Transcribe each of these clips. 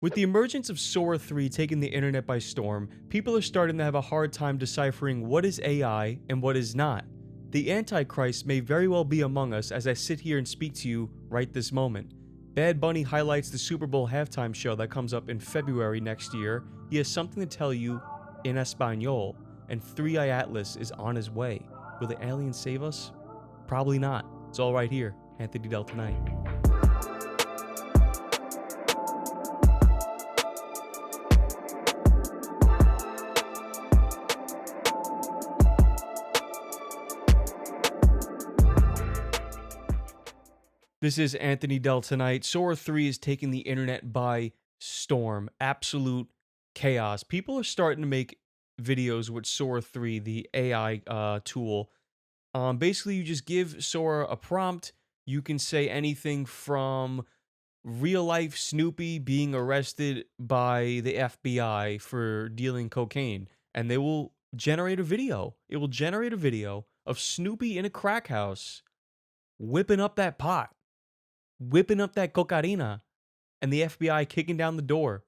With the emergence of Sora 3 taking the internet by storm, people are starting to have a hard time deciphering what is AI and what is not. The Antichrist may very well be among us as I sit here and speak to you right this moment. Bad Bunny highlights the Super Bowl halftime show that comes up in February next year. He has something to tell you in Espanol, and 3-Eye Atlas is on his way. Will the aliens save us? Probably not. It's all right here. Anthony Del Tonight. This is Anthony Del Tonight. Sora 3 is taking the internet by storm. Absolute chaos. People are starting to make videos with Sora 3, the AI tool. Basically, you just give Sora a prompt. You can say anything from real-life Snoopy being arrested by the FBI for dealing cocaine, and they will generate a video. It will generate a video of Snoopy in a crack house whipping up that pot, whipping up that cocaina, and the FBI kicking down the door.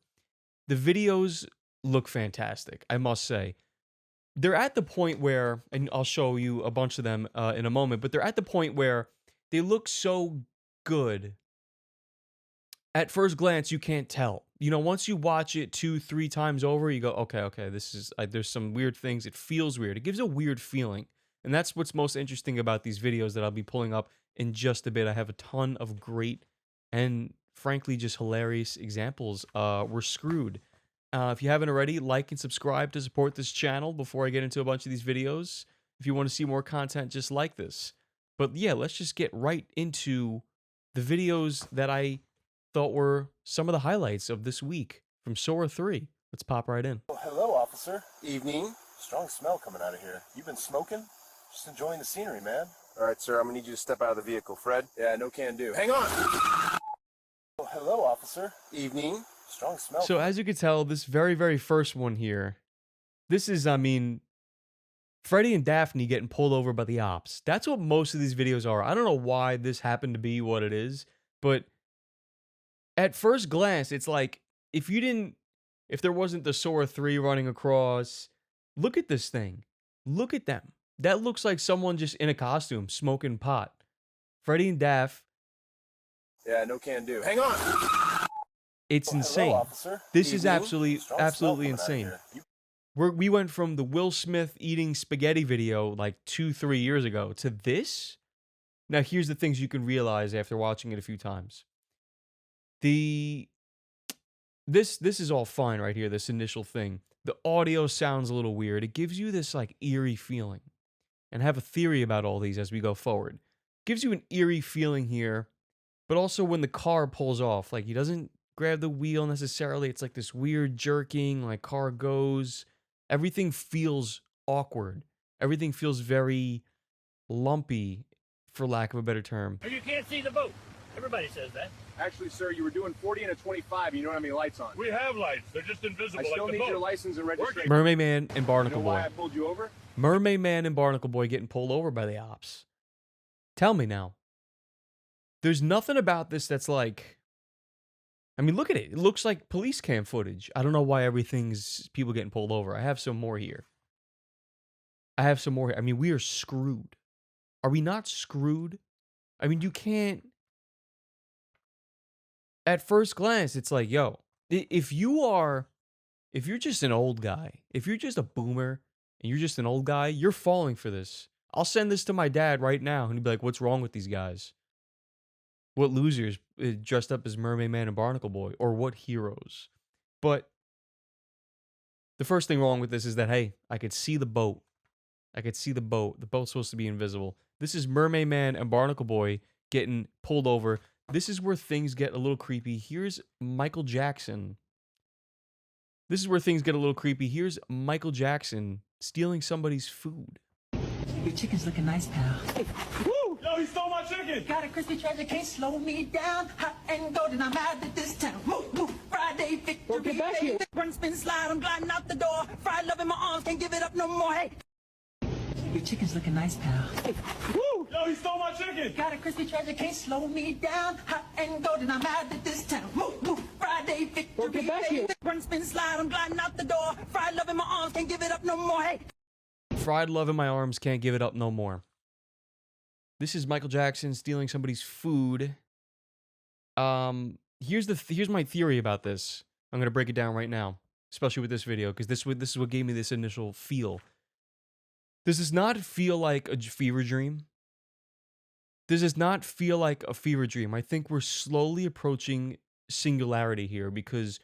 The videos look fantastic, I must say. They're at the point where, and I'll show you a bunch of them in a moment, but they're at the point where they look so good. At first glance, you can't tell. You know, once you watch it 2-3 times over, you go, okay, this is, there's some weird things. It feels weird. It gives a weird feeling. And that's what's most interesting about these videos that I'll be pulling up in just a bit. I have a ton of great and frankly just hilarious examples. We're screwed. If you haven't already, like and subscribe to support this channel before I get into a bunch of these videos, if you want to see more content just like this. But yeah, let's just get right into the videos that I thought were some of the highlights of this week from Sora 3. Let's pop right in. Well, hello, officer. Evening. Strong smell coming out of here. You been smoking? Just enjoying the scenery, man. All right, sir, I'm gonna need you to step out of the vehicle. Fred? Yeah, no can do. Hang on! Well, hello, officer. Evening. Strong smell. So as you can tell, this very, very first one here, this is, I mean, Freddy and Daphne getting pulled over by the ops. That's what most of these videos are. I don't know why this happened to be what it is, but at first glance, it's like, if there wasn't the Sora 3 running across, look at this thing. Look at them. That looks like someone just in a costume, smoking pot. Freddy and Daph. Yeah, no can do. Hang on! It's insane. Hello, officer. This is Evening. absolutely insane. We went from the Will Smith eating spaghetti video like 2-3 years ago to this. Now, here's the things you can realize after watching it a few times. This is all fine right here, this initial thing. The audio sounds a little weird. It gives you this like eerie feeling. And I have a theory about all these as we go forward. Gives you an eerie feeling here, but also when the car pulls off, like he doesn't grab the wheel necessarily. It's like this weird jerking, like car goes. Everything feels awkward. Everything feels very lumpy, for lack of a better term. You can't see the boat. Everybody says that. Actually, sir, you were doing 40 and a 25 and you don't have any lights on. We have lights. They're just invisible I still like the need boat. your license and registration. Mermaid Man and You Barnacle know why Boy. I pulled you over? Mermaid Man and Barnacle Boy getting pulled over by the ops. Tell me now. There's nothing about this that's like... I mean, look at it. It looks like police cam footage. I don't know why everything's people getting pulled over. I have some more here. I mean, we are screwed. Are we not screwed? I mean, you can't... At first glance, it's like, yo, if you're just an old guy, if you're just a boomer, and you're just an old guy, you're falling for this. I'll send this to my dad right now, and he'd be like, what's wrong with these guys? What losers dressed up as Mermaid Man and Barnacle Boy? Or what heroes? But the first thing wrong with this is that, hey, I could see the boat. I could see the boat. The boat's supposed to be invisible. This is Mermaid Man and Barnacle Boy getting pulled over. This is where things get a little creepy. Here's Michael Jackson. This is where things get a little creepy. Here's Michael Jackson stealing somebody's food. Your chicken's looking nice, pal. Woo! Yo, he stole my chicken! Got a crispy treasure, can't slow me down. Hot and golden, I'm out of this town. Move, move, Friday, victory. Get back here. Run, spin, slide, I'm gliding out the door. Fried love in my arms, can't give it up no more. Hey. Your chicken's looking nice, pal. Woo! Yo, he stole my chicken! Got a crispy treasure, can't slow me down. Hot and golden, I'm out of this town. Move, move, Friday victory. Run, spin, slide, I'm gliding out the door. Fried love in my arms, can't give it up no more. Hey. Fried love in my arms, can't give it up no more. This is Michael Jackson stealing somebody's food. Here's my theory about this. I'm gonna break it down right now, especially with this video, because this is what gave me this initial feel. This does not feel like a fever dream. This does not feel like a fever dream. I think we're slowly approaching singularity here, because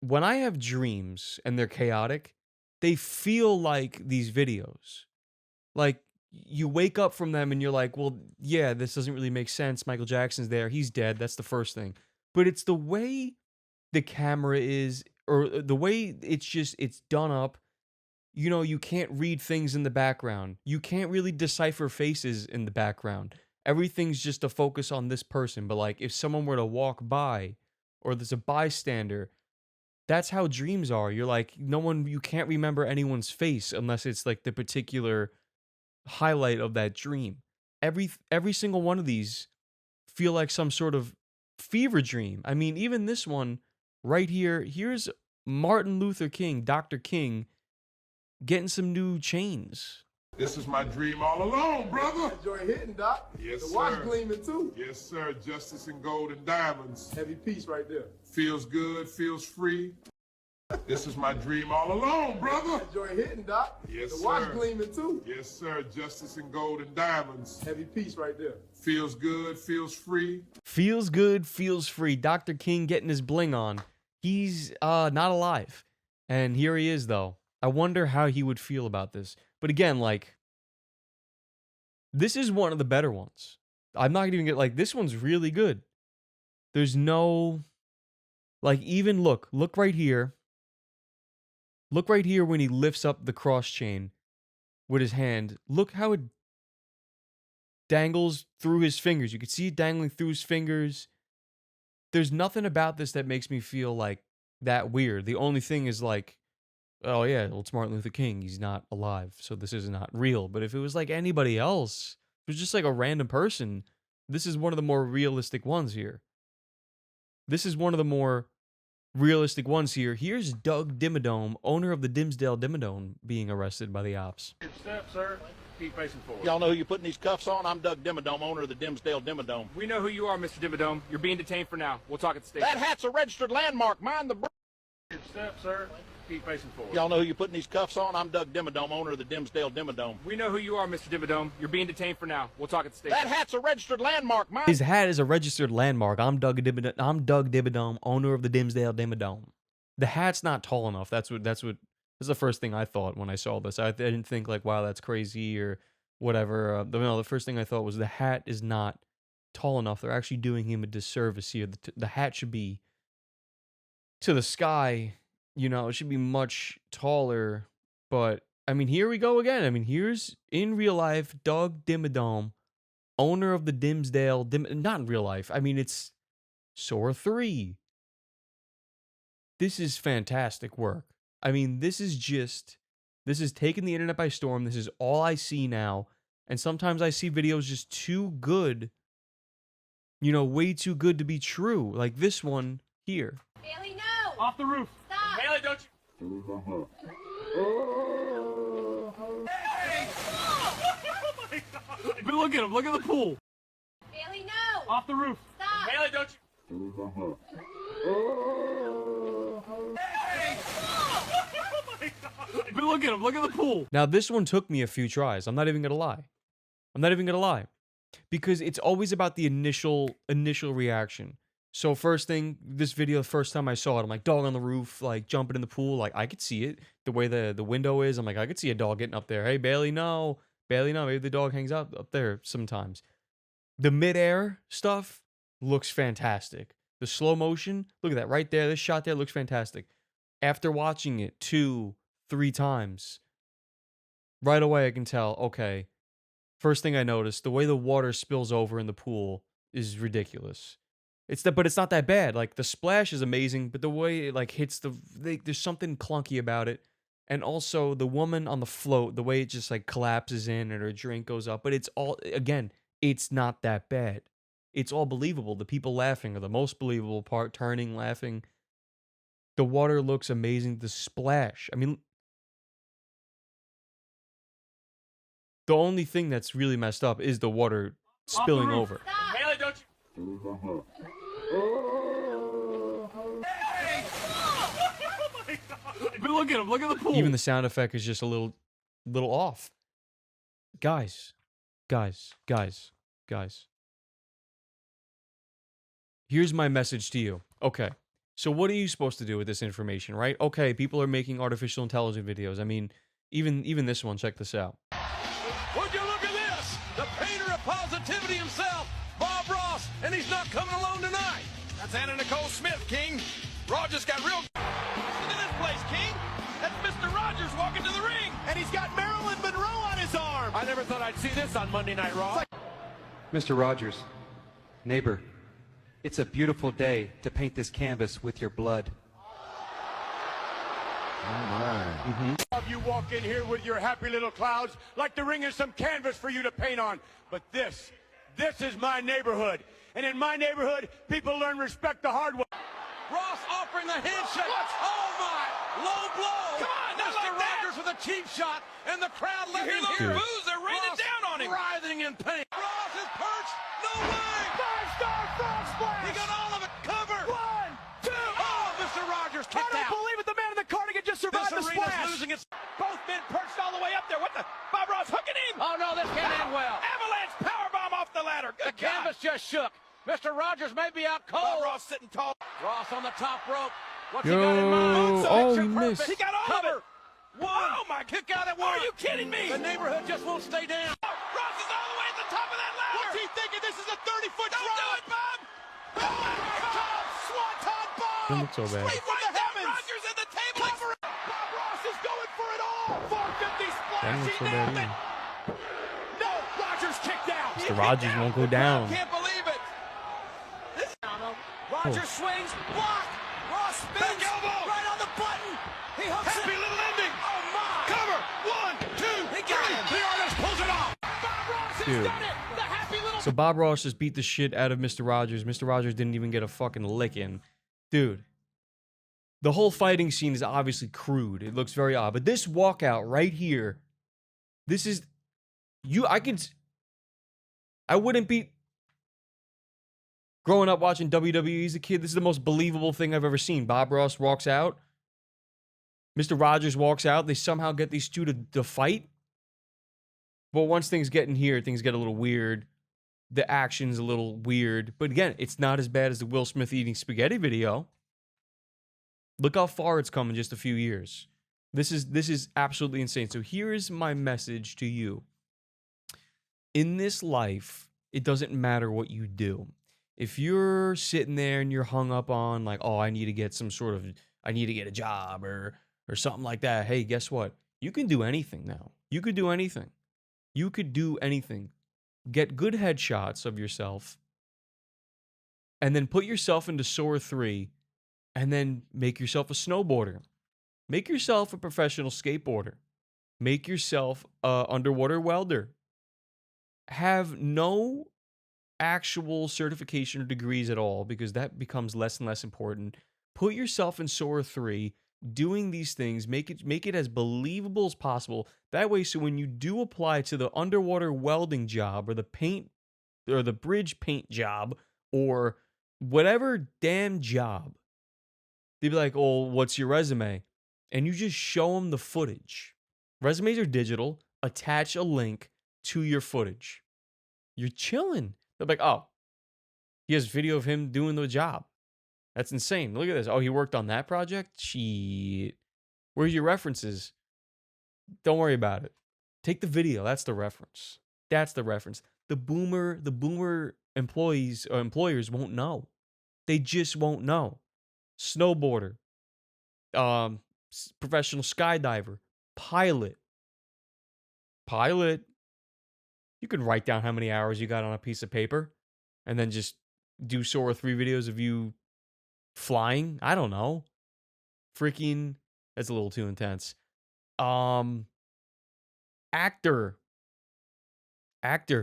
when I have dreams and they're chaotic, they feel like these videos. Like, you wake up from them and you're like, well, yeah, this doesn't really make sense. Michael Jackson's there. He's dead. That's the first thing. But it's the way the camera is, or the way it's done up. You know, you can't read things in the background. You can't really decipher faces in the background. Everything's just a focus on this person. But like, if someone were to walk by, or there's a bystander, that's how dreams are. You're like, you can't remember anyone's face unless it's like the particular highlight of that dream. Every single one of these feel like some sort of fever dream. I mean, even this one right here, here's Martin Luther King, Dr. King, getting some new chains. This is my dream all along, brother. Enjoy hitting, Doc. Yes, the sir. watch gleaming too. Yes, sir. Justice in gold and diamonds. Heavy piece right there. Feels good, feels free. This is my dream all along, brother. Enjoy hitting, Doc. Yes, the sir. watch gleaming too. Yes, sir. Justice in gold and diamonds. Heavy piece right there. Feels good, feels free. Feels good, feels free. Dr. King getting his bling on. He's not alive. And here he is, though. I wonder how he would feel about this. But again, like, this is one of the better ones. I'm not even get like, this one's really good. There's no, like, even look right here. Look right here when he lifts up the cross chain with his hand. Look how it dangles through his fingers. You can see it dangling through his fingers. There's nothing about this that makes me feel like that weird. The only thing is like, oh yeah, well, it's Martin Luther King. He's not alive, so this is not real. But if it was like anybody else, if it was just like a random person, this is one of the more realistic ones here. This is one of the more realistic ones here. Here's Doug Dimmadome, owner of the Dimsdale Dimmadome, being arrested by the ops. Step, sir. Keep facing forward. Y'all know who you're putting these cuffs on? I'm Doug Dimmadome, owner of the Dimsdale Dimmadome. We know who you are, Mr. Dimmadome. You're being detained for now. We'll talk at the station. That hat's a registered landmark. Mind the... Step, sir. Keep facing forward. Y'all know who you're putting these cuffs on? I'm Doug Dimmadome, owner of the Dimsdale Dimmadome. We know who you are, Mr. Dimmadome. You're being detained for now. We'll talk at the station. That hat's a registered landmark. Mind... His hat is a registered landmark. I'm Doug Dimmadome, owner of the Dimsdale Dimmadome. The hat's not tall enough. That's the first thing I thought when I saw this. I didn't think like, wow, that's crazy or whatever. The first thing I thought was the hat is not tall enough. They're actually doing him a disservice here. The hat should be to the sky. You know, it should be much taller. But I mean, here we go again. I mean, here's in real life Doug Dimmadome, owner of the Dimsdale not in real life. I mean, it's Sora 3. This is fantastic work. I mean, this is taking the internet by storm. This is all I see now. And sometimes I see videos just too good, way too good to be true. Like this one here. Bailey, no! Off the roof. Stop! Bailey, don't you... Hey! Oh my God! But look at him. Look at the pool. Bailey, no! Off the roof. Stop! Bailey, don't you... Hey! Oh my God! But look at him. Look at the pool. Now, this one took me a few tries. I'm not even going to lie. Because it's always about the initial reaction. So first thing, this video, the first time I saw it, I'm like, dog on the roof, like jumping in the pool. Like, I could see it. The way the window is, I'm like, I could see a dog getting up there. Hey, Bailey, no. Bailey, no. Maybe the dog hangs out up there sometimes. The midair stuff looks fantastic. The slow motion, look at that right there. This shot there looks fantastic. After watching it 2-3 times, right away I can tell, okay, first thing I noticed, the way the water spills over in the pool is ridiculous. But it's not that bad. Like, the splash is amazing, but the way it, like, hits there's something clunky about it. And also, the woman on the float, the way it just, like, collapses in and her drink goes up. But it's all, again, it's not that bad. it's all believable. The people laughing are the most believable part, turning, laughing. The water looks amazing. The splash. I mean, the only thing that's really messed up is the water spilling over. Stop. Bailey, don't you? But look at him. Look at the pool. Even the sound effect is just a little off. Guys. Here's my message to you. Okay. So what are you supposed to do with this information, right? Okay, people are making artificial intelligence videos. I mean, even this one, check this out. Would you look at this? The painter of positivity himself, Bob Ross, and he's not coming alone tonight. That's Anna Nicole Smith, King. Rogers got real. Look at this place, King. That's Mr. Rogers walking to the ring, and he's got Marilyn Monroe on his arm. I never thought I'd see this on Monday Night Raw. Mr. Rogers, neighbor, it's a beautiful day to paint this canvas with your blood. Of you walk in here with your happy little clouds like the ring is some canvas for you to paint on. But this is my neighborhood. And in my neighborhood, people learn respect the hard way. Ross offering the handshake. Oh, my. Low blow. Come on, Mr. Rogers with a cheap shot. And the crowd let him hear those boos. They're raining down on him. Writhing in pain. Ross is perched. No way. Five-star frog splash. He got all of it covered. 1, 2. Oh, Mr. Rogers kicked out. I don't believe it. The man in the cardigan just survived the splash. Losing its... Both men perched all the way up there. What the? Bob Ross hooking him. Oh, no, this can't end well. Avalanche powerbomb off the ladder. Good the canvas just shook. Mr. Rogers may be out cold. Bob Ross sitting tall. Ross on the top rope. What's he got in mind? Oh, he missed. He got all of it. Oh, my. Kick out at one. Are you kidding me? The neighborhood just won't stay down. Ross is all the way at the top of that ladder. What's he thinking? This is a 30-foot drop. Don't do it, Bob. Oh, Swanton bomb. Don't look so bad. Straight from the heavens. Rogers at the table. Cover it. Bob Ross is going for it all. 450 splash. Don't look so bad either. No, Rogers kicked out. Mr. Rogers won't go down. Can't believe it. Rogers swings, block. Ross spins, right on the button. He hooks it. Happy little ending. Oh, my. Cover. 1, 2, he got him. The artist pulls it off. Bob Ross has Dude. done it. The happy little... So Bob Ross just beat the shit out of Mr. Rogers. Mr. Rogers didn't even get a fucking lick in. Dude. The whole fighting scene is obviously crude. It looks very odd. But this walkout right here, this is... I wouldn't be... Growing up watching WWE as a kid, this is the most believable thing I've ever seen. Bob Ross walks out. Mr. Rogers walks out. They somehow get these two to fight. But once things get in here, things get a little weird. The action's a little weird. But again, it's not as bad as the Will Smith eating spaghetti video. Look how far it's come in just a few years. This is absolutely insane. So here's my message to you. In this life, it doesn't matter what you do. If you're sitting there and you're hung up on like, oh, I need to get a job or something like that. Hey, guess what? You can do anything now. You could do anything. You could do anything. Get good headshots of yourself and then put yourself into Sora 3 and then make yourself a snowboarder. Make yourself a professional skateboarder. Make yourself a underwater welder. Have no actual certification or degrees at all because that becomes less and less important. Put yourself in Sora 3 doing these things, make it as believable as possible. That way, so when you do apply to the underwater welding job or the paint or the bridge paint job or whatever damn job, they'd be like, oh, what's your resume? And you just show them the footage. Resumes are digital. Attach a link to your footage. You're chilling. They're like, oh, he has video of him doing the job. That's insane. Look at this. Oh, he worked on that project? Shit. Where's your references? Don't worry about it. Take the video. That's the reference. That's the reference. The boomer employees or employers won't know. They just won't know. Snowboarder, professional skydiver, pilot. You can write down how many hours you got on a piece of paper and then just do Sora 3 videos of you flying. I don't know. Freaking, that's a little too intense. Actor.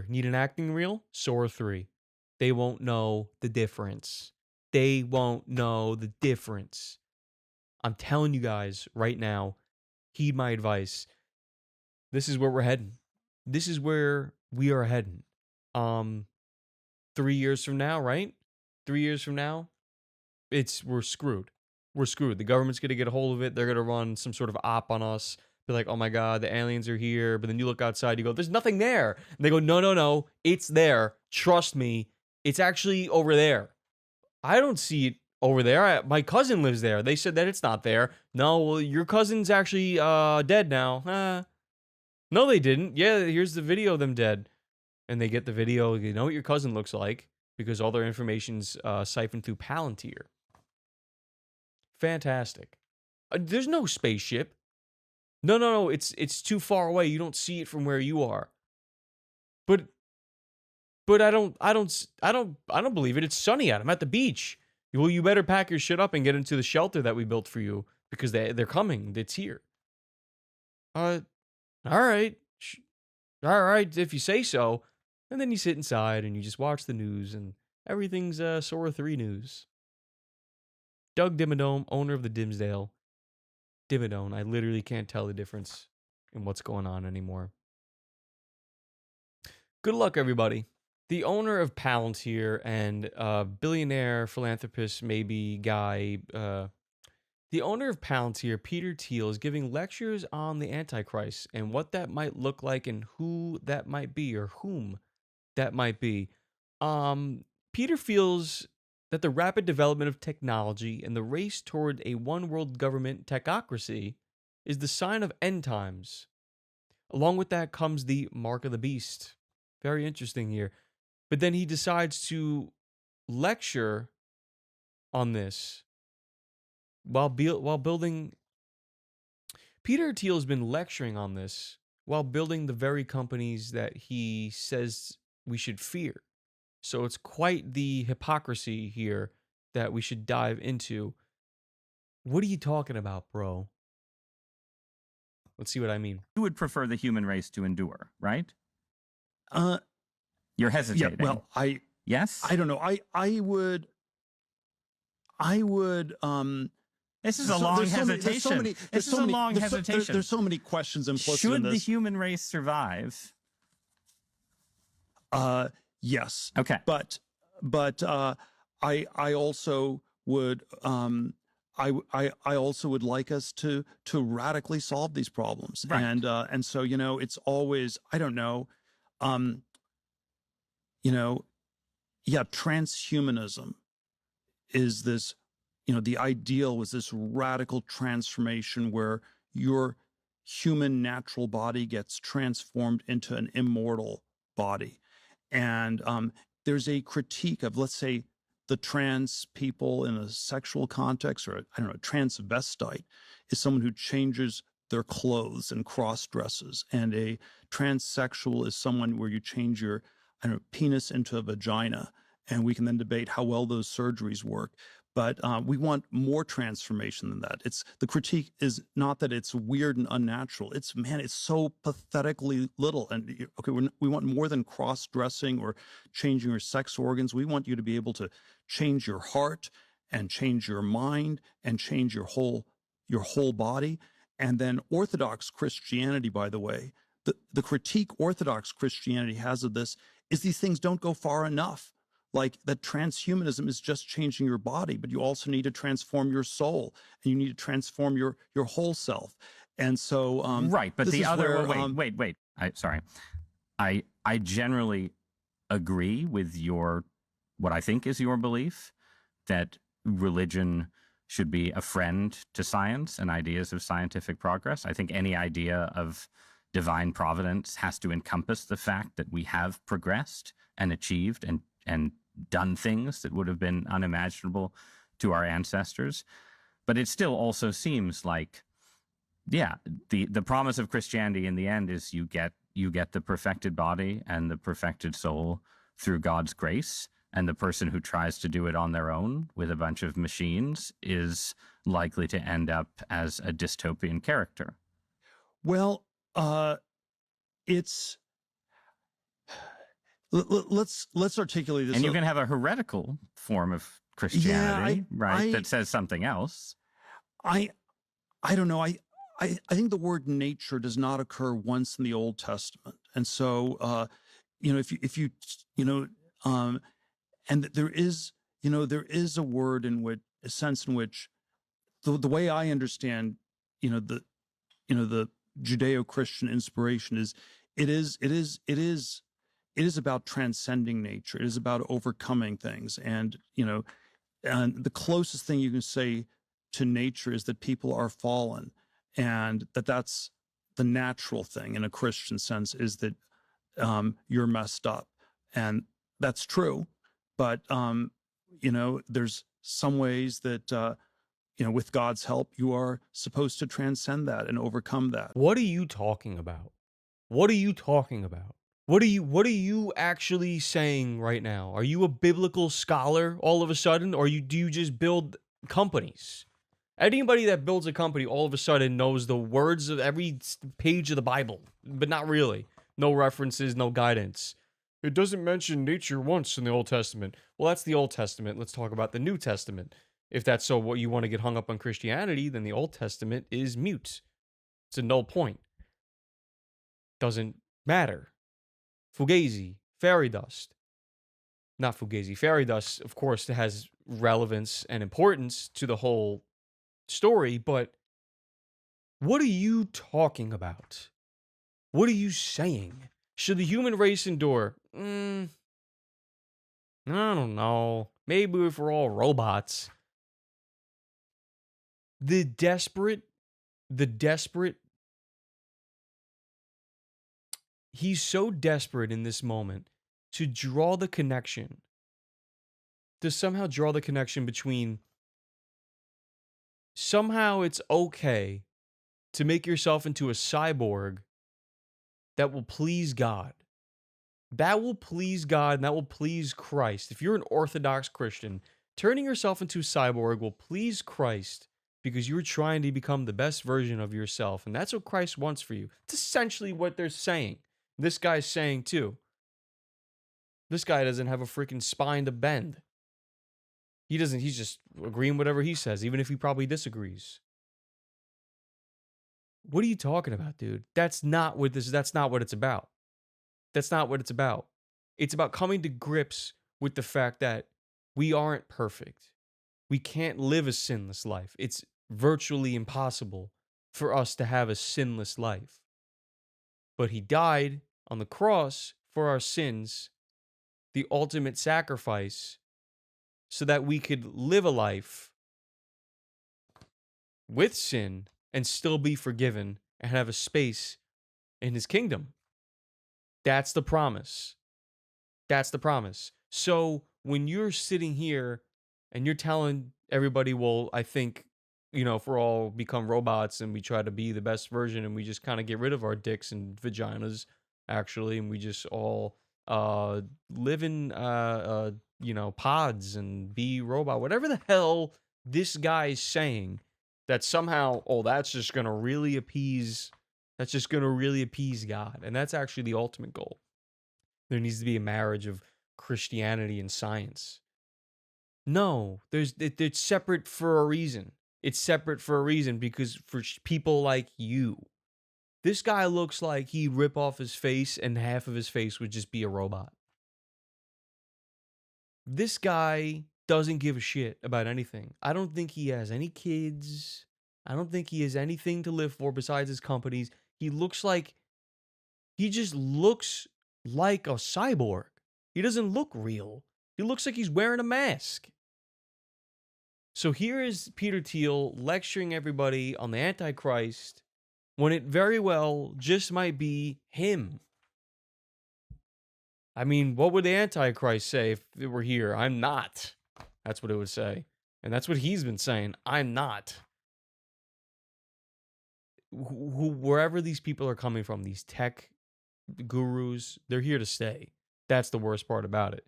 Need an acting reel? Sora 3. They won't know the difference. They won't know the difference. I'm telling you guys right now, heed my advice. This is where we're heading. This is where we are heading. 3 years from now, right? 3 years from now, we're screwed. We're screwed. The government's going to get a hold of it. They're going to run some sort of op on us. Be like, oh my God, the aliens are here. But then you look outside, you go, there's nothing there. And they go, no, no, no, it's there. Trust me. It's actually over there. I don't see it over there. My cousin lives there. They said that it's not there. No, well, your cousin's actually dead now. No, they didn't. Yeah, here's the video of them dead. And they get the video. You know what your cousin looks like because all their information's siphoned through Palantir. Fantastic. There's no spaceship. No. It's too far away. You don't see it from where you are. But I don't believe it. It's sunny out. I'm at the beach. Well, you better pack your shit up and get into the shelter that we built for you because they're coming. It's here. All right. All right, if you say so. And then you sit inside and you just watch the news and everything's Sora 3 news. Doug Dimmadome, owner of the Dimsdale. Dimmadome, I literally can't tell the difference in what's going on anymore. Good luck, everybody. The owner of Palantir and billionaire philanthropist maybe guy, the owner of Palantir, Peter Thiel, is giving lectures on the Antichrist and what that might look like and who that might be or whom that might be. Peter feels that the rapid development of technology and the race toward a one-world government technocracy is the sign of end times. Along with that comes the mark of the beast. Very interesting here. But then he decides to lecture on this while building. Peter Thiel has been lecturing on this while building the very companies that he says we should fear. So it's quite the hypocrisy here that we should dive into. What are you talking about, bro? Let's see what I mean. You would prefer the human race to endure, right? You're hesitating. Yeah, well, yes? I don't know. I would This is a long hesitation. This is a long hesitation. There's so many questions implicit in this. Should the human race survive? Yes. Okay. But I also would I also would like us to radically solve these problems. Right. And so, you know, it's always, I don't know, transhumanism is this, the ideal was this radical transformation where your human natural body gets transformed into an immortal body. And there's a critique of, let's say, the trans people in a sexual context, or I don't know, a transvestite is someone who changes their clothes and cross dresses. And a transsexual is someone where you change your, penis into a vagina. And we can then debate how well those surgeries work. But we want more transformation than that. The critique is not that it's weird and unnatural. It's so pathetically little. And okay, we want more than cross-dressing or changing your sex organs. We want you to be able to change your heart and change your mind and change your whole body. And then Orthodox Christianity, by the way, the critique Orthodox Christianity has of this is these things don't go far enough. Like that transhumanism is just changing your body, but you also need to transform your soul and you need to transform your whole self. And so, right. But the other, wait. I generally agree with what I think is your belief that religion should be a friend to science and ideas of scientific progress. I think any idea of divine providence has to encompass the fact that we have progressed and achieved and done things that would have been unimaginable to our ancestors. But it still also seems like, the promise of Christianity in the end is you get the perfected body and the perfected soul through God's grace. And the person who tries to do it on their own with a bunch of machines is likely to end up as a dystopian character. Well, it's let's articulate this. And you can have a heretical form of Christianity, right? That says something else. I don't know. I think the word nature does not occur once in the Old Testament, and so if you and there is a word in which a sense in which the way I understand the Judeo-Christian inspiration is it is about transcending nature. It is about overcoming things, and and the closest thing you can say to nature is that people are fallen, and that's the natural thing in a Christian sense, is that you're messed up, and that's true. But there's some ways that with God's help, you are supposed to transcend that and overcome that. What are you talking about? What are you talking about? What are you actually saying right now? Are you a biblical scholar all of a sudden, or do you just build companies? Anybody that builds a company all of a sudden knows the words of every page of the Bible, but not really. No references, no guidance. It doesn't mention nature once in the Old Testament. Well, that's the Old Testament. Let's talk about the New Testament. If that's so what you want to get hung up on Christianity, then the Old Testament is mute. It's a null point. Doesn't matter. Fugazi, fairy dust. Not Fugazi. Fairy dust, of course, has relevance and importance to the whole story, but what are you talking about? What are you saying? Should the human race endure? I don't know. Maybe if we're all robots. The desperate, he's so desperate in this moment to draw the connection, to somehow draw the connection between somehow it's okay to make yourself into a cyborg that will please God. That will please God and that will please Christ. If you're an Orthodox Christian, turning yourself into a cyborg will please Christ because you're trying to become the best version of yourself. And that's what Christ wants for you. It's essentially what they're saying. This guy's saying too. This guy doesn't have a freaking spine to bend. He's just agreeing whatever he says, even if he probably disagrees. What are you talking about, dude? That's not what it's about. That's not what it's about. It's about coming to grips with the fact that we aren't perfect. We can't live a sinless life. It's virtually impossible for us to have a sinless life. But he died on the cross for our sins, the ultimate sacrifice, so that we could live a life with sin and still be forgiven and have a space in his kingdom. That's the promise. That's the promise. So when you're sitting here and you're telling everybody, well, I think, if we're all become robots and we try to be the best version and we just kind of get rid of our dicks and vaginas, actually, and we just all live in, pods and be robot, whatever the hell this guy's saying, that somehow, that's just going to really appease God. And that's actually the ultimate goal. There needs to be a marriage of Christianity and science. No, it's separate for a reason. It's separate for a reason because for people like you, this guy looks like he'd rip off his face and half of his face would just be a robot. This guy doesn't give a shit about anything. I don't think he has any kids. I don't think he has anything to live for besides his companies. He just looks like a cyborg. He doesn't look real. He looks like he's wearing a mask. So here is Peter Thiel lecturing everybody on the Antichrist when it very well just might be him. I mean, what would the Antichrist say if it were here? I'm not. That's what it would say. And that's what he's been saying. I'm not. Wherever these people are coming from, these tech gurus, they're here to stay. That's the worst part about it.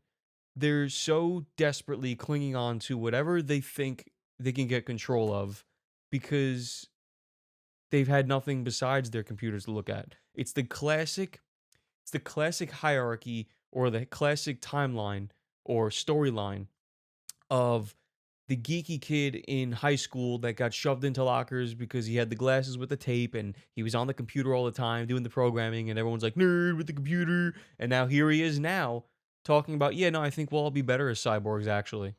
They're so desperately clinging on to whatever they think they can get control of because they've had nothing besides their computers to look at. It's the classic hierarchy or the classic timeline or storyline of the geeky kid in high school that got shoved into lockers because he had the glasses with the tape and he was on the computer all the time doing the programming, and everyone's like, nerd with the computer. And now here he is now talking about, yeah, no, I think we'll all be better as cyborgs, actually.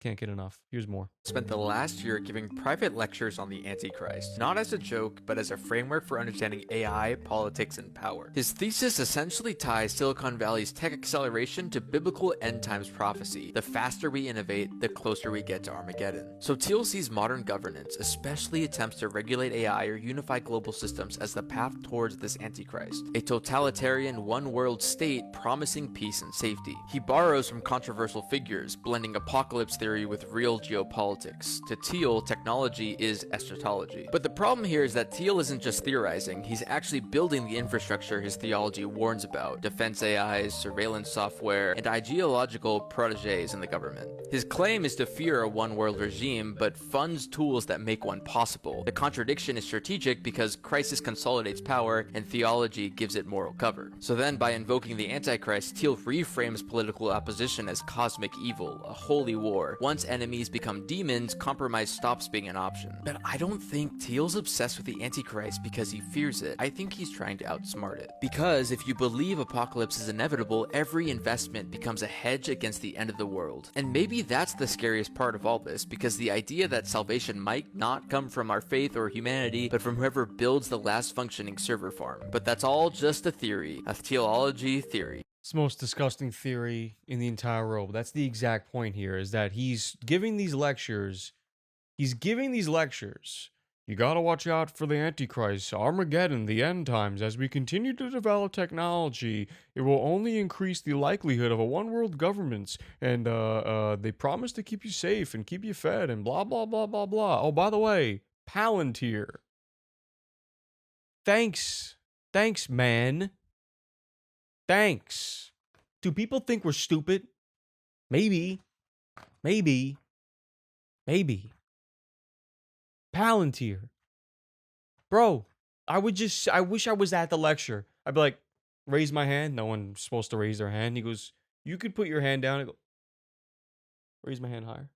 Can't get enough. Here's more. Spent the last year giving private lectures on the Antichrist, not as a joke, but as a framework for understanding AI, politics, and power. His thesis essentially ties Silicon Valley's tech acceleration to biblical end times prophecy. The faster we innovate, the closer we get to Armageddon. So Thiel sees modern governance, especially attempts to regulate AI or unify global systems, as the path towards this Antichrist, a totalitarian one-world state promising peace and safety. He borrows from controversial figures, blending apocalypse theory with real geopolitics. To Thiel, technology is eschatology. But the problem here is that Thiel isn't just theorizing, he's actually building the infrastructure his theology warns about: defense AIs, surveillance software, and ideological proteges in the government. His claim is to fear a one-world regime, but funds tools that make one possible. The contradiction is strategic because crisis consolidates power, and theology gives it moral cover. So then, by invoking the Antichrist, Thiel reframes political opposition as cosmic evil, a holy war. Once enemies become demons, compromise stops being an option. But I don't think Thiel's obsessed with the Antichrist because he fears it. I think he's trying to outsmart it. Because if you believe apocalypse is inevitable, every investment becomes a hedge against the end of the world. And maybe that's the scariest part of all this, because the idea that salvation might not come from our faith or humanity, but from whoever builds the last functioning server farm. But that's all just a theory, a theology theory. It's the most disgusting theory in the entire world. That's the exact point here, is that he's giving these lectures. You gotta watch out for the Antichrist, Armageddon, the end times. As we continue to develop technology, it will only increase the likelihood of a one-world government. And they promise to keep you safe and keep you fed and blah, blah, blah, blah, blah. Oh, by the way, Palantir. Thanks. Thanks, man. Thanks. Do people think we're stupid? Maybe. Maybe. Maybe. Palantir. Bro, I wish I was at the lecture. I'd be like, raise my hand. No one's supposed to raise their hand. He goes, you could put your hand down. I go, raise my hand higher.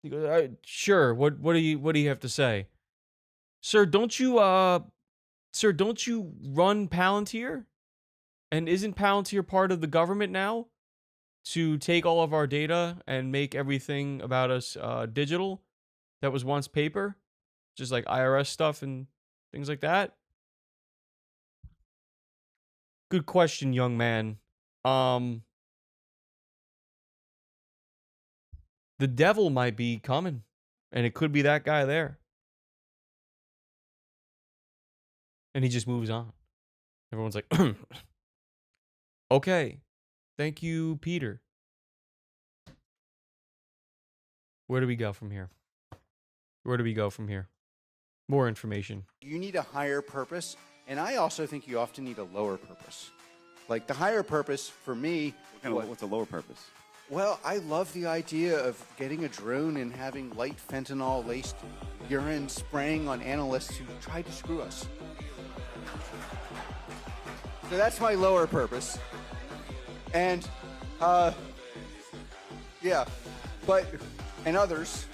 He goes, all right, sure. What do you have to say? Sir, don't you run Palantir? And isn't Palantir part of the government now? To take all of our data and make everything about us digital that was once paper? Just like IRS stuff and things like that? Good question, young man. The devil might be coming. And it could be that guy there. And he just moves on. Everyone's like, okay. Thank you, Peter. Where do we go from here? Where do we go from here? More information. You need a higher purpose, and I also think you often need a lower purpose. Like the higher purpose for me... What's a lower purpose? Well, I love the idea of getting a drone and having light fentanyl-laced urine spraying on analysts who tried to screw us. So that's my lower purpose. And, yeah, and others.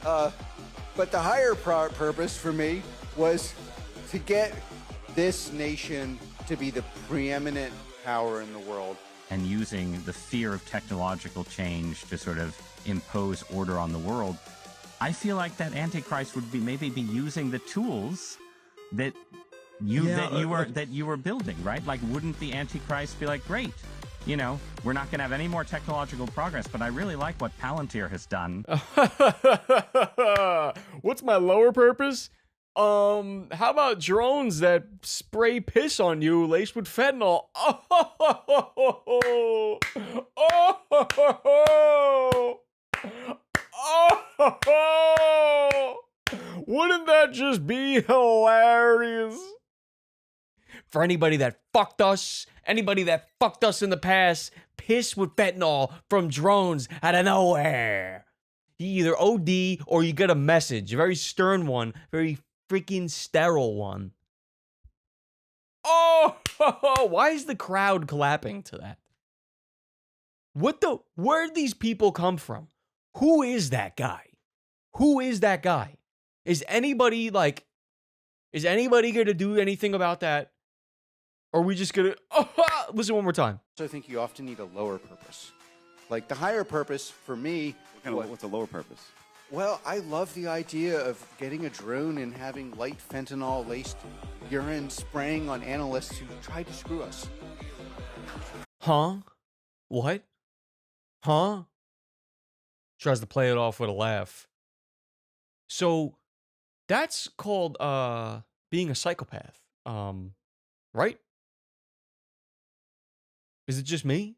But the higher purpose for me was to get this nation to be the preeminent power in the world. And using the fear of technological change to sort of impose order on the world. I feel like that Antichrist would maybe be using the tools that you were building, right? Like, wouldn't the Antichrist be like, great, you know, we're not going to have any more technological progress, but I really like what Palantir has done. What's my lower purpose? How about drones that spray piss on you laced with fentanyl? Wouldn't that just be hilarious? For anybody that fucked us in the past, piss with fentanyl from drones out of nowhere. You either OD or you get a message, a very stern one, very freaking sterile one. Oh, why is the crowd clapping to that? Where'd these people come from? Who is that guy? Who is that guy? Is anybody going to do anything about that? Or are we just going to, listen one more time. So I think you often need a lower purpose. Like the higher purpose for me. What's a lower purpose? Well, I love the idea of getting a drone and having light fentanyl-laced urine spraying on analysts who tried to screw us. Huh? What? Huh? Tries to play it off with a laugh. So that's called being a psychopath. Right? Is it just me?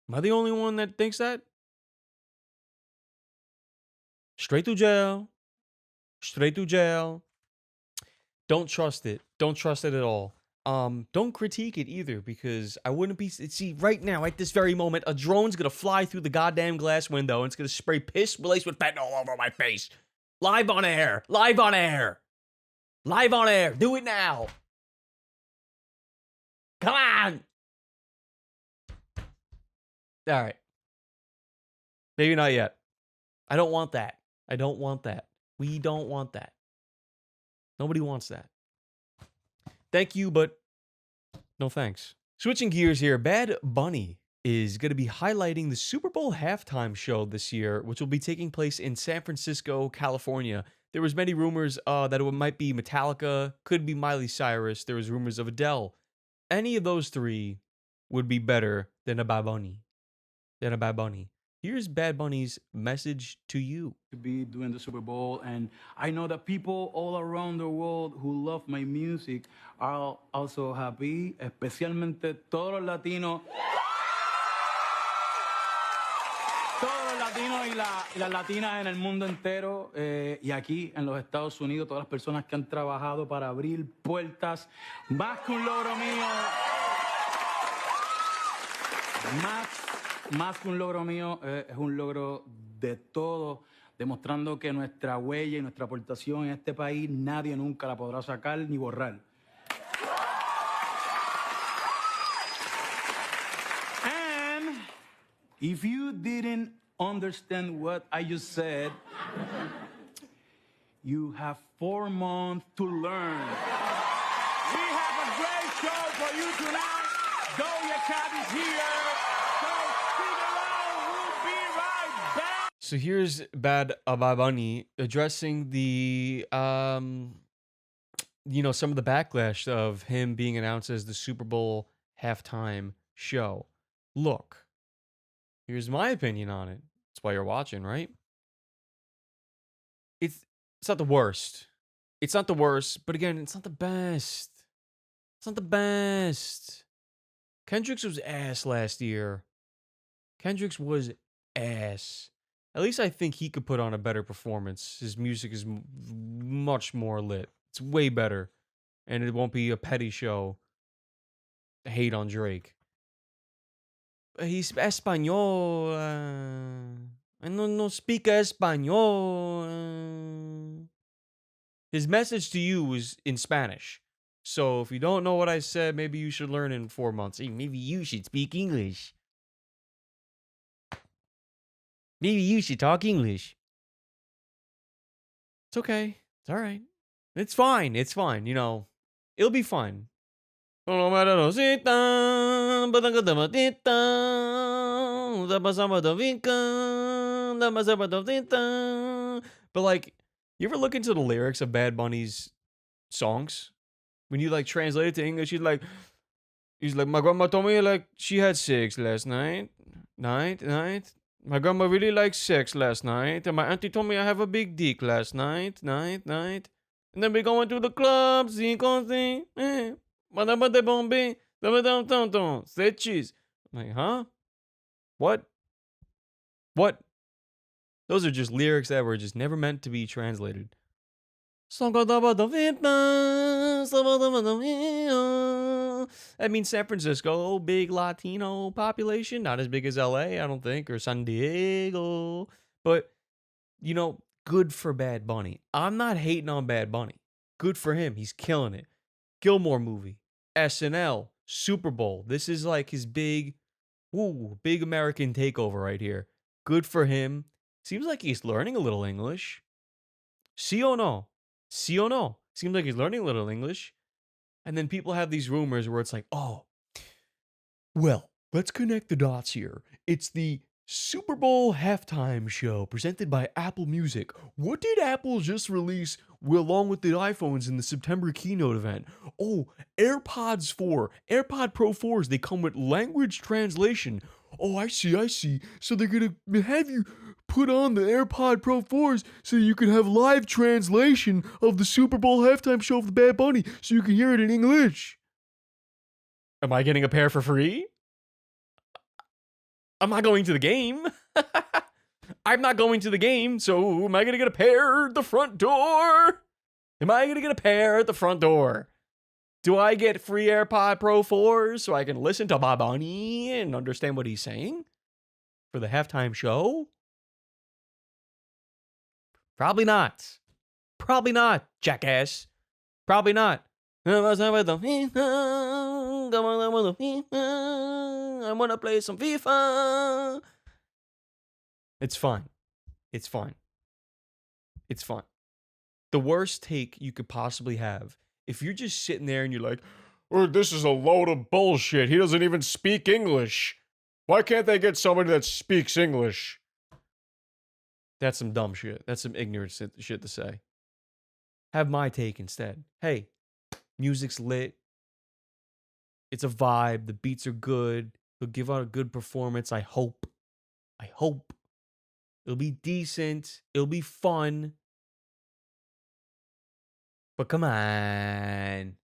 Am I the only one that thinks that? Straight to jail. Straight to jail. Don't trust it. Don't trust it at all. Don't critique it either, because I wouldn't be... See, right now, at this very moment, a drone's gonna fly through the goddamn glass window and it's gonna spray piss laced with fentanyl all over my face. Live on air. Live on air. Live on air. Do it now. Come on. All right. Maybe not yet. I don't want that. I don't want that. We don't want that. Nobody wants that. Thank you, but no thanks. Switching gears here, Bad Bunny is going to be highlighting the Super Bowl halftime show this year, which will be taking place in San Francisco, California. There was many rumors that it might be Metallica, could be Miley Cyrus. There was rumors of Adele. Any of those three would be better than a Bad Bunny. Here's Bad Bunny's message to you. To be doing the Super Bowl, and I know that people all around the world who love my music are also happy, especialmente todos los latinos. Todos los latinos y las latinas en el mundo entero y aquí en los Estados Unidos, todas las personas que han trabajado para abrir puertas, más que un logro mío, más que un logro mío, es un logro de todos, demostrando que nuestra huella y nuestra aportación en este país nadie nunca la podrá sacar ni borrar. And if you didn't understand what I just said, you have 4 months to learn. We have a great show for you tonight. Doja Cat is here. So here's Bad Bunny addressing the, some of the backlash of him being announced as the Super Bowl halftime show. Look, here's my opinion on it. That's why you're watching, right? It's not the worst. It's not the worst, but again, it's not the best. It's not the best. Kendrick's was ass last year. Kendrick's was ass. At least I think he could put on a better performance. His music is much more lit. It's way better. And it won't be a petty show. Hate on Drake. He's Espanol. I no speak Espanol. His message to you was in Spanish. So if you don't know what I said, maybe you should learn in 4 months. Hey, maybe you should speak English. Maybe you should talk English. It's okay. It's all right. It's fine. It's fine. It'll be fine. But like, you ever look into the lyrics of Bad Bunny's songs? When you translate it to English, he's like, my grandma told me she had sex last night. Night. My grandma really liked sex last night, and my auntie told me I have a big dick last night. And then we going to the club, say cheese. I'm like, huh? What? Those are just lyrics that were just never meant to be translated. That means San Francisco, big Latino population, not as big as LA, I don't think, or San Diego. But, good for Bad Bunny. I'm not hating on Bad Bunny. Good for him. He's killing it. Gilmore movie. SNL, Super Bowl. This is like his big American takeover right here. Good for him. Seems like he's learning a little English. Sí o no? Sí o no? Seems like he's learning a little English. And then people have these rumors where it's like, oh, well, let's connect the dots here. It's the Super Bowl halftime show presented by Apple Music. What did Apple just release along with the iPhones in the September keynote event? Oh, AirPods 4, AirPod Pro 4s, they come with language translation. Oh, I see. So they're going to have you put on the AirPod Pro 4s so you can have live translation of the Super Bowl halftime show of the Bad Bunny so you can hear it in English. Am I getting a pair for free? I'm not going to the game. I'm not going to the game, so am I going to get a pair at the front door? Am I going to get a pair at the front door? Do I get free AirPod Pro 4s so I can listen to Bad Bunny and understand what he's saying for the halftime show? Probably not. Probably not, jackass. Probably not. I want to play some FIFA. It's fine. It's fine. It's fine. The worst take you could possibly have, if you're just sitting there and you're like, oh, this is a load of bullshit. He doesn't even speak English. Why can't they get somebody that speaks English? That's some dumb shit. That's some ignorant shit to say. Have my take instead. Hey, music's lit. It's a vibe. The beats are good. He'll give out a good performance. I hope. It'll be decent. It'll be fun. But come on.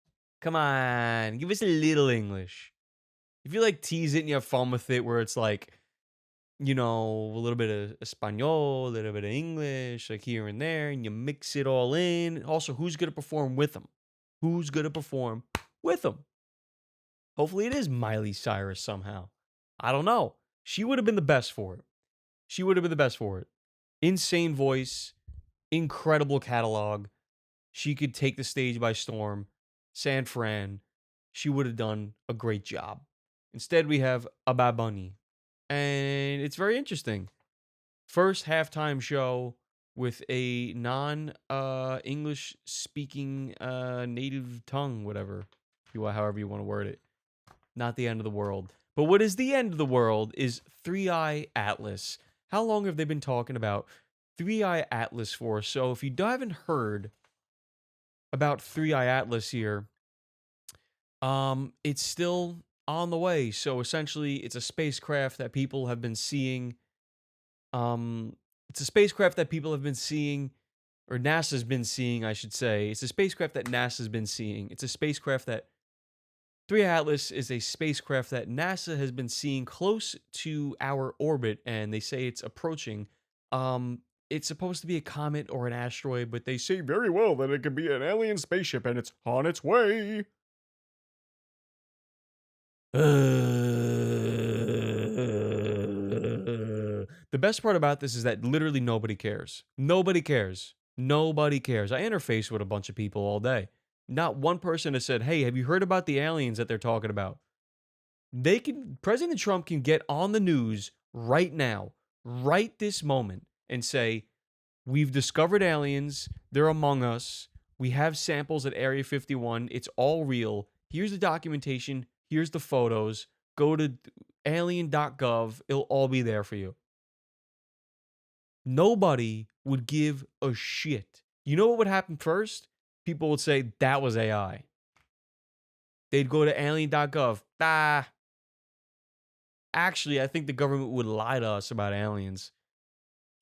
Come on. Give us a little English. If you like tease it and you have fun with it, where it's like, you know, a little bit of Espanol, a little bit of English, like here and there, and you mix it all in. Also, who's going to perform with them? Who's going to perform with them? Hopefully it is Miley Cyrus somehow. I don't know. She would have been the best for it. Insane voice, incredible catalog. She could take the stage by storm. San Fran, she would have done a great job. Instead, we have a Bad Bunny. And it's very interesting. First halftime show with a non-English speaking native tongue, whatever, however you want to word it. Not the end of the world. But what is the end of the world is 3i Atlas. How long have they been talking about 3i Atlas for? So if you haven't heard about 3i Atlas here, it's still on the way. So essentially, it's a spacecraft that people have been seeing. It's a spacecraft that people have been seeing, or NASA's been seeing, I should say. It's a spacecraft that NASA's been seeing. It's a spacecraft that 3i Atlas is a spacecraft that NASA has been seeing close to our orbit, and they say it's approaching. It's supposed to be a comet or an asteroid, but they say very well that it could be an alien spaceship, and it's on its way. The best part about this is that literally nobody cares. Nobody cares. I interface with a bunch of people all day. Not one person has said, hey, have you heard about the aliens that they're talking about? President Trump can get on the news right now, right this moment, and say, we've discovered aliens. They're among us. We have samples at Area 51. It's all real. Here's the documentation. Here's the photos. Go to alien.gov. It'll all be there for you. Nobody would give a shit. You know what would happen first? People would say that was AI. They'd go to alien.gov. Actually, I think the government would lie to us about aliens.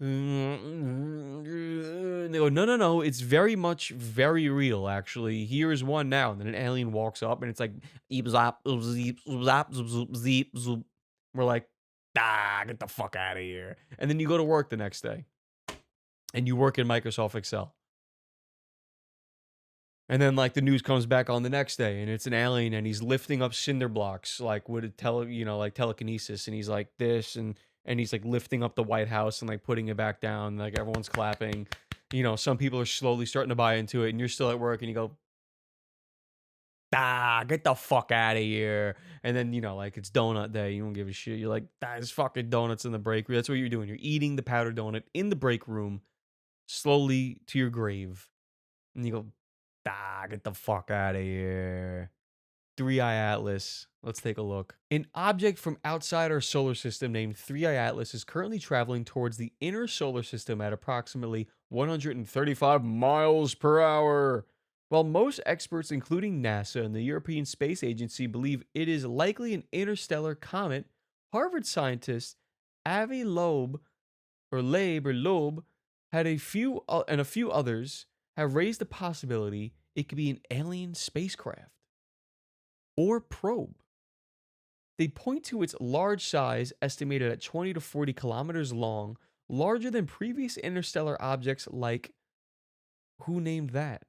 They go, no, it's very much very real, actually. Here's one now. And then an alien walks up and it's like, eep, zop, zeep, zop, zoop, zeep, zoop. We're like, get the fuck out of here. And then you go to work the next day. And you work in Microsoft Excel. And then, like, the news comes back on the next day, and it's an alien, and he's lifting up cinder blocks, like, with telekinesis, and he's like this, and he's, like, lifting up the White House and, like, putting it back down, like, everyone's clapping. You know, some people are slowly starting to buy into it, and you're still at work, and you go, get the fuck out of here. And then, you know, like it's donut day. You don't give a shit. You're like, there's fucking donuts in the break room. That's what you're doing. You're eating the powdered donut in the break room slowly to your grave. And you go, get the fuck out of here. 3i Atlas. Let's take a look. An object from outside our solar system named 3i Atlas is currently traveling towards the inner solar system at approximately 135 miles per hour. While most experts, including NASA and the European Space Agency, believe it is likely an interstellar comet, Harvard scientist Avi Loeb had a few others have raised the possibility it could be an alien spacecraft or probe. They point to its large size, estimated at 20 to 40 kilometers long, larger than previous interstellar objects like, who named that?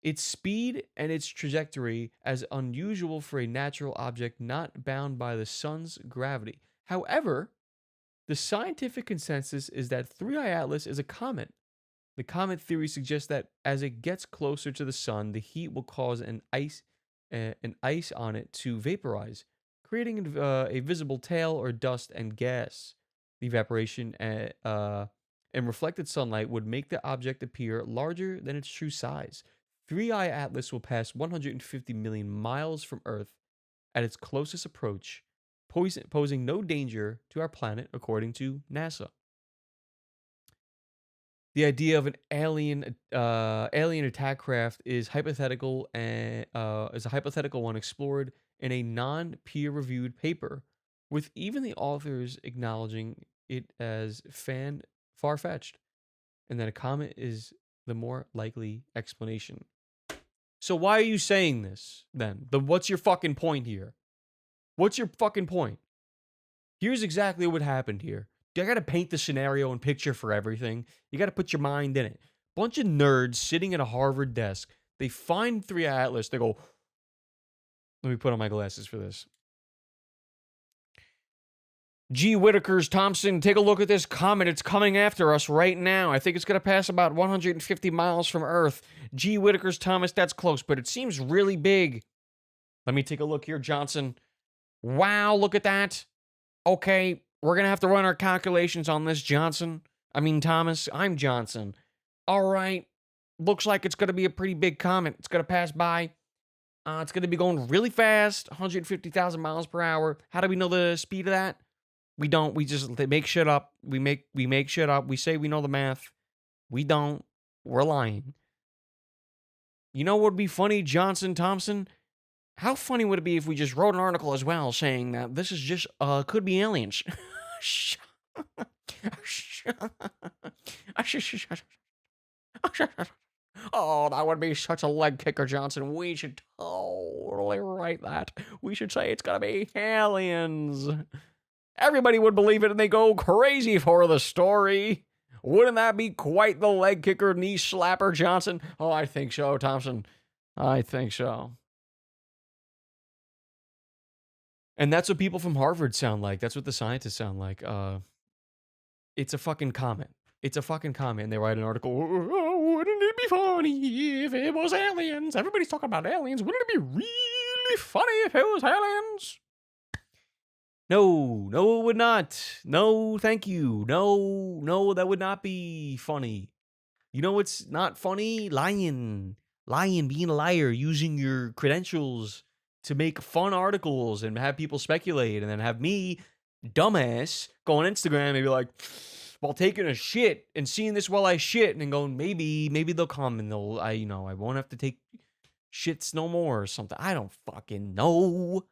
Its speed and its trajectory as unusual for a natural object not bound by the sun's gravity. However, the scientific consensus is that 3i Atlas is a comet. The comet theory suggests that as it gets closer to the sun, the heat will cause an ice on it to vaporize, creating a visible tail or dust and gas. The evaporation and reflected sunlight would make the object appear larger than its true size. 3i Atlas will pass 150 million miles from Earth at its closest approach, posing no danger to our planet, according to NASA. The idea of an alien attack craft is hypothetical and is a hypothetical one explored in a non-peer-reviewed paper, with even the authors acknowledging it as far-fetched, and that a comet is the more likely explanation. So why are you saying this then? What's your fucking point here? What's your fucking point? Here's exactly what happened here. You gotta paint the scenario and picture for everything. You gotta put your mind in it. Bunch of nerds sitting at a Harvard desk. They find 3i Atlas. They go, let me put on my glasses for this. Gee Whittakers, Thompson, take a look at this comet. It's coming after us right now. I think it's going to pass about 150 miles from Earth. Gee Whittakers, Thomas, that's close, but it seems really big. Let me take a look here, Johnson. Wow, look at that. Okay, we're going to have to run our calculations on this, Thomas. I'm Johnson. All right. Looks like it's going to be a pretty big comet. It's going to pass by. It's going to be going really fast, 150,000 miles per hour. How do we know the speed of that? We don't. We just make shit up. We make shit up. We say we know the math. We don't. We're lying. You know what would be funny, Thompson? How funny would it be if we just wrote an article as well saying that this is just, could be aliens? Oh, that would be such a leg kicker, Johnson. We should totally write that. We should say it's gonna be aliens. Everybody would believe it and they go crazy for the story. Wouldn't that be quite the leg kicker, knee slapper, Johnson? Oh, I think so, Thompson. I think so. And that's what people from Harvard sound like. That's what the scientists sound like. It's a fucking comet. It's a fucking comet. And they write an article. Oh, wouldn't it be funny if it was aliens? Everybody's talking about aliens. Wouldn't it be really funny if it was aliens? No, it would not. No, thank you. No, that would not be funny. You know what's not funny? Lying, being a liar, using your credentials to make fun articles and have people speculate, and then have me, dumbass, go on Instagram and be like, while taking a shit and seeing this while I shit, and then going, maybe they'll come and I won't have to take shits no more or something. I don't fucking know.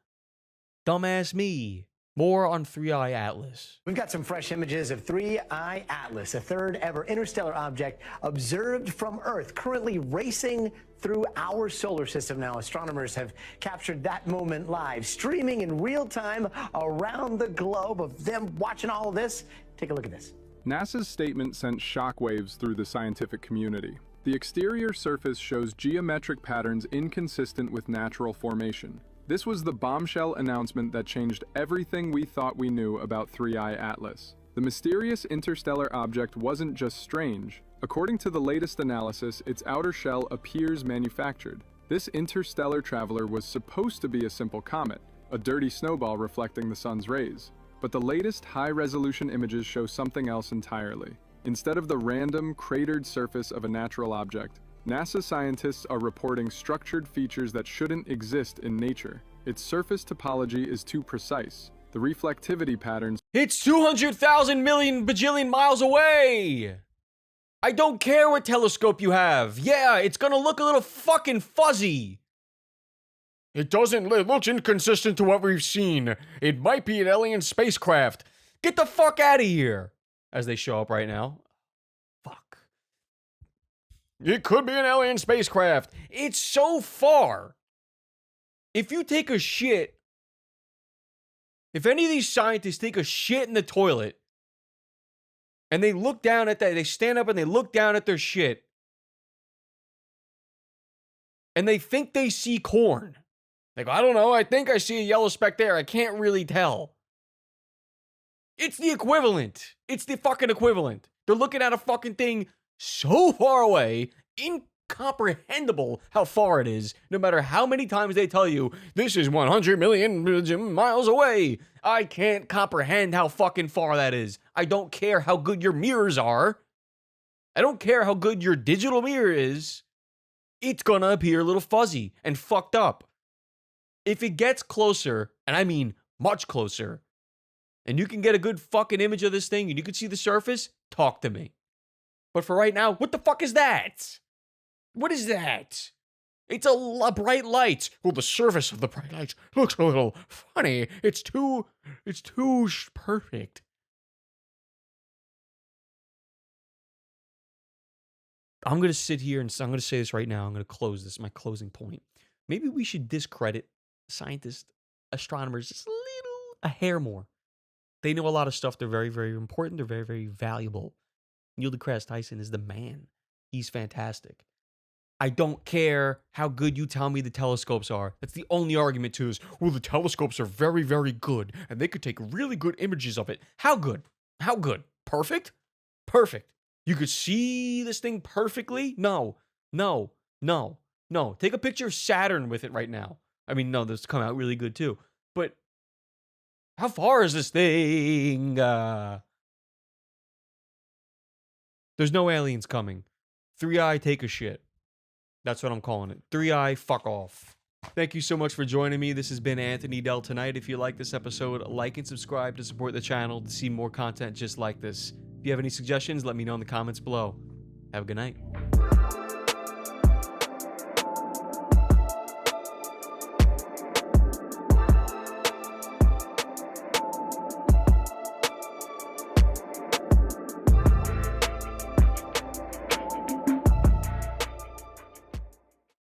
Dumbass me. More on 3i Atlas. We've got some fresh images of 3i Atlas, a third ever interstellar object observed from Earth, currently racing through our solar system now. Astronomers have captured that moment live, streaming in real time around the globe of them watching all of this. Take a look at this. NASA's statement sent shockwaves through the scientific community. The exterior surface shows geometric patterns inconsistent with natural formation. This was the bombshell announcement that changed everything we thought we knew about 3i Atlas. The mysterious interstellar object wasn't just strange. According to the latest analysis, its outer shell appears manufactured. This interstellar traveler was supposed to be a simple comet, a dirty snowball reflecting the sun's rays. But the latest high-resolution images show something else entirely. Instead of the random, cratered surface of a natural object, NASA scientists are reporting structured features that shouldn't exist in nature. Its surface topology is too precise. The reflectivity patterns... It's 200,000 million bajillion miles away! I don't care what telescope you have. Yeah, it's gonna look a little fucking fuzzy. It looks inconsistent to what we've seen. It might be an alien spacecraft. Get the fuck out of here. As they show up right now. Fuck. It could be an alien spacecraft. It's so far. If you take a shit, if any of these scientists take a shit in the toilet, and they look down at that, they stand up and they look down at their shit, and they think they see corn. They go, I don't know, I think I see a yellow speck there. I can't really tell. It's the equivalent. It's the fucking equivalent. They're looking at a fucking thing so far away, incomprehensible how far it is, no matter how many times they tell you, this is 100 million miles away. I can't comprehend how fucking far that is. I don't care how good your mirrors are. I don't care how good your digital mirror is. It's gonna appear a little fuzzy and fucked up. If it gets closer, and I mean much closer, and you can get a good fucking image of this thing and you can see the surface, talk to me. But for right now, what the fuck is that? What is that? It's a bright light. Well, the surface of the bright light looks a little funny. It's too perfect. I'm going to sit here and I'm going to say this right now. I'm going to close this, my closing point. Maybe we should discredit scientists, astronomers, just a hair more. They know a lot of stuff. They're very, very important. They're very, very valuable. Neil deGrasse Tyson is the man. He's fantastic. I don't care how good you tell me the telescopes are. That's the only argument to is, well, the telescopes are very, very good, and they could take really good images of it. How good? How good? Perfect? Perfect. You could see this thing perfectly? No. Take a picture of Saturn with it right now. I mean, no, this come out really good too. But how far is this thing? There's no aliens coming. 3i, take a shit. That's what I'm calling it. 3i, fuck off. Thank you so much for joining me. This has been Anthony Dell Tonight. If you like this episode, like and subscribe to support the channel to see more content just like this. If you have any suggestions, let me know in the comments below. Have a good night.